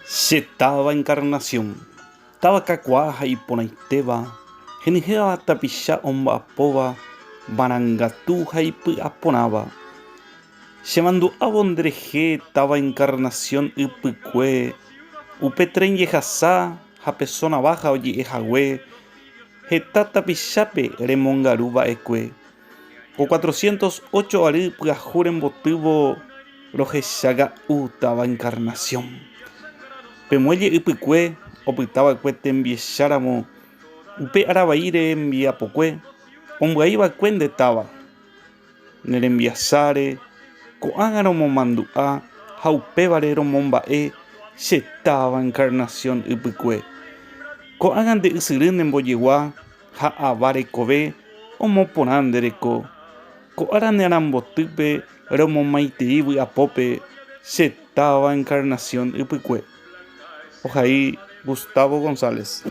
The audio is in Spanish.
Chetava encarnación. Tava cacuaja y ponaiteva. Genijeva tapicha omba apova. Barangatuja y aponaba. Llevando a bondreje tava encarnación ipicue. Upetren yejasá. Japesona baja oye ejagüe. Jetata pichape remongaruba eque. O 408 aripga juren botubo. Rojeshaga tava encarnación. Pemuelle ipicue, opitaba cuete enviecháramo, upe arabaire enviapocue, ombuaiba cuende taba, nerembiasare, coágaro momandua, jaupebarero mombae, chetaba encarnación ipicue, coagan de isirin en boyegua, ja avare kobe, omoporandereco, coaran de arambotupe, romomaiteibu apope, chetaba encarnación ipicue. Ojaí Gustavo González.